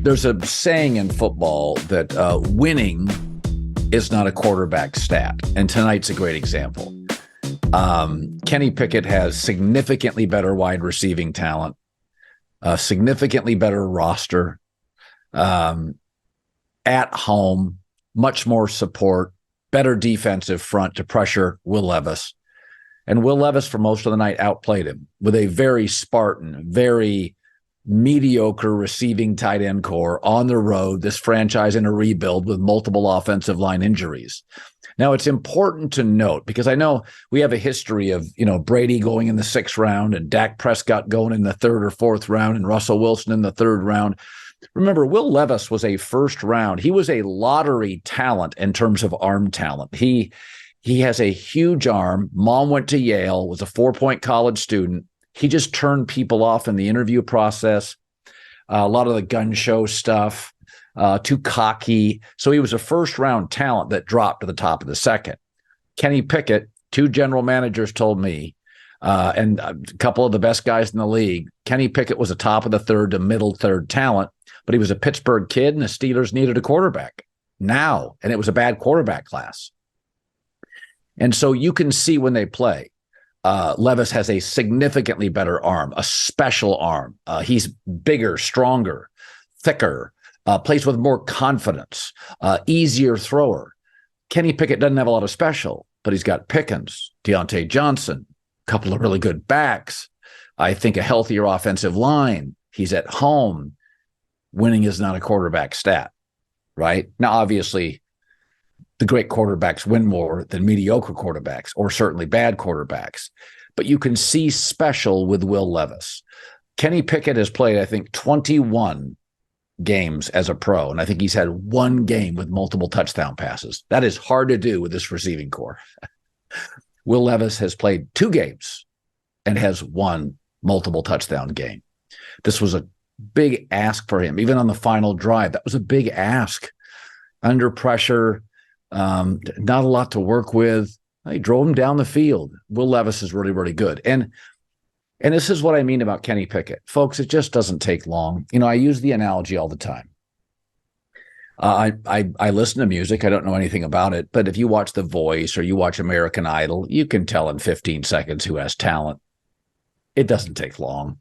There's a saying in football that winning is not a quarterback stat, and tonight's a great example. Kenny Pickett has significantly better wide receiving talent, a significantly better roster, at home, much more support, better defensive front to pressure Will Levis. And Will Levis, for most of the night, outplayed him with a very Spartan, very mediocre receiving tight end core on the road, this franchise in a rebuild with multiple offensive line injuries. Now, it's important to note, because I know we have a history of, Brady going in the 6th round and Dak Prescott going in the 3rd or 4th round and Russell Wilson in the 3rd round. Remember, Will Levis was a 1st round. He was a lottery talent in terms of arm talent. He has a huge arm. Mom went to Yale, was a 4-point college student. He just turned people off in the interview process. A lot of the gun show stuff, too cocky. So he was a 1st-round talent that dropped to the top of the 2nd. Kenny Pickett, 2 general managers told me, and a couple of the best guys in the league, Kenny Pickett was a top of the 3rd to middle 3rd talent, but he was a Pittsburgh kid, and the Steelers needed a quarterback now, and it was a bad quarterback class. And so you can see when they play, Levis has a significantly better arm, a special arm. He's bigger, stronger, thicker, plays with more confidence, easier thrower. Kenny Pickett doesn't have a lot of special, but he's got Pickens, Deontay Johnson, a couple of really good backs. I think a healthier offensive line. He's at home. Winning is not a quarterback stat, right? Now, obviously, the great quarterbacks win more than mediocre quarterbacks, or certainly bad quarterbacks. But you can see special with Will Levis. Kenny Pickett has played, I think, 21 games as a pro, and I think he's had 1 game with multiple touchdown passes. That is hard to do with this receiving core. Will Levis has played 2 games and has 1 multiple touchdown game. This was a big ask for him. Even on the final drive, that was a big ask. Under pressure, not a lot to work with. He drove him down the field. Will Levis is really, really good. And this is what I mean about Kenny Pickett. Folks, it just doesn't take long. I use the analogy all the time. I listen to music. I don't know anything about it. But if you watch The Voice or you watch American Idol, you can tell in 15 seconds who has talent. It doesn't take long.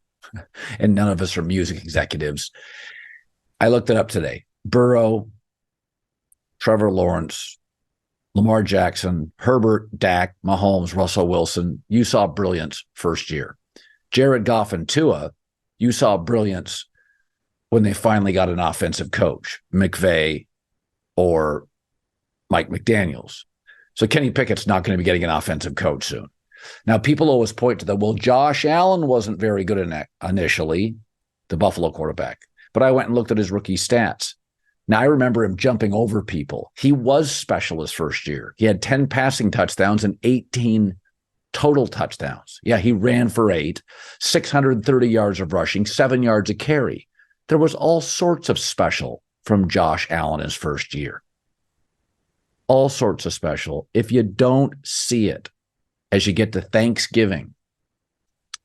And none of us are music executives. I looked it up today. Burrow, Trevor Lawrence, Lamar Jackson, Herbert, Dak, Mahomes, Russell Wilson. You saw brilliance first year. Jared Goff and Tua, you saw brilliance when they finally got an offensive coach, McVay or Mike McDaniels. So Kenny Pickett's not going to be getting an offensive coach soon. Now, people always point to Josh Allen wasn't very good initially, the Buffalo quarterback. But I went and looked at his rookie stats. Now, I remember him jumping over people. He was special his first year. He had 10 passing touchdowns and 18 total touchdowns. Yeah, he ran for 8, 630 yards of rushing, 7 yards a carry. There was all sorts of special from Josh Allen his first year. All sorts of special. If you don't see it as you get to Thanksgiving,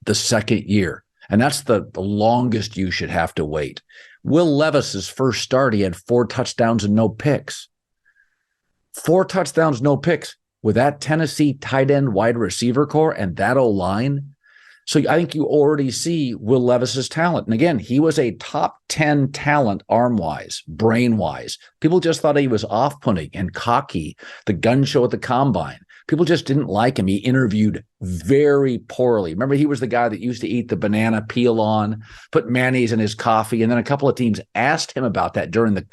the 2nd year, and that's the longest you should have to wait. Will Levis's first start, he had 4 touchdowns and no picks. 4 touchdowns, no picks with that Tennessee tight end wide receiver core and that O-line. So I think you already see Will Levis's talent. And again, he was a top 10 talent arm-wise, brain-wise. People just thought he was off-putting and cocky, the gun show at the combine. People just didn't like him. He interviewed very poorly. Remember, he was the guy that used to eat the banana peel on, put mayonnaise in his coffee. And then a couple of teams asked him about that during the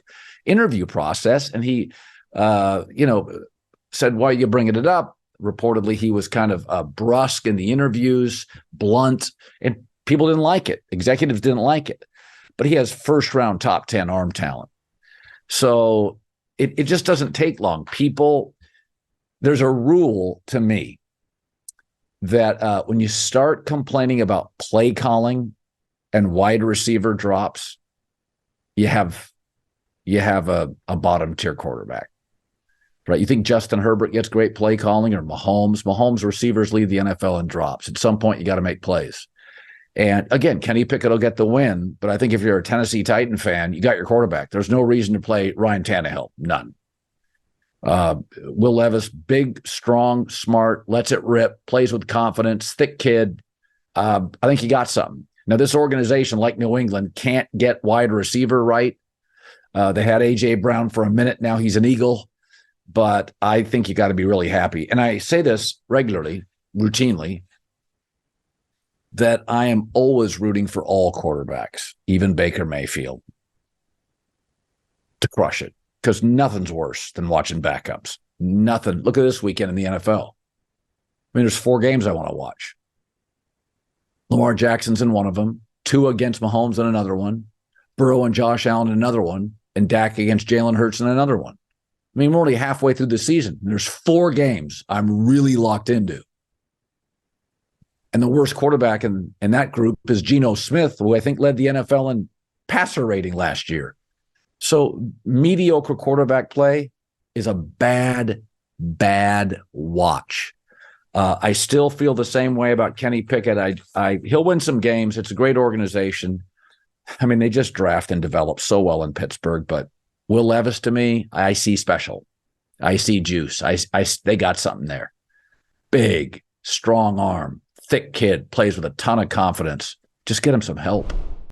interview process. And he, said, why are you bringing it up? Reportedly, he was kind of brusque in the interviews, blunt, and people didn't like it. Executives didn't like it. But he has 1st-round top 10 arm talent. So it just doesn't take long. There's a rule to me that when you start complaining about play calling and wide receiver drops, you have a bottom tier quarterback, right? You think Justin Herbert gets great play calling, or Mahomes? Mahomes receivers lead the NFL in drops. At some point, you got to make plays. And again, Kenny Pickett will get the win, but I think if you're a Tennessee Titan fan, you got your quarterback. There's no reason to play Ryan Tannehill. None. Will Levis, big, strong, smart, lets it rip, plays with confidence, thick kid. I think he got something. Now, this organization, like New England, can't get wide receiver right. They had A.J. Brown for a minute. Now he's an Eagle. But I think you got to be really happy. And I say this regularly, routinely, that I am always rooting for all quarterbacks, even Baker Mayfield, to crush it. Because nothing's worse than watching backups. Nothing. Look at this weekend in the NFL. I mean, there's 4 games I want to watch. Lamar Jackson's in one of them, 2 against Mahomes in another one, Burrow and Josh Allen in another one, and Dak against Jalen Hurts in another one. I mean, we're only halfway through the season. There's 4 games I'm really locked into. And the worst quarterback in that group is Geno Smith, who I think led the NFL in passer rating last year. So mediocre quarterback play is a bad watch. I still feel the same way about Kenny Pickett. He'll win some games. It's a great organization. I mean, they just draft and develop so well in Pittsburgh, but Will Levis, to me, I see special. I see juice. They got something there. Big, strong arm, thick kid, plays with a ton of confidence. Just get him some help.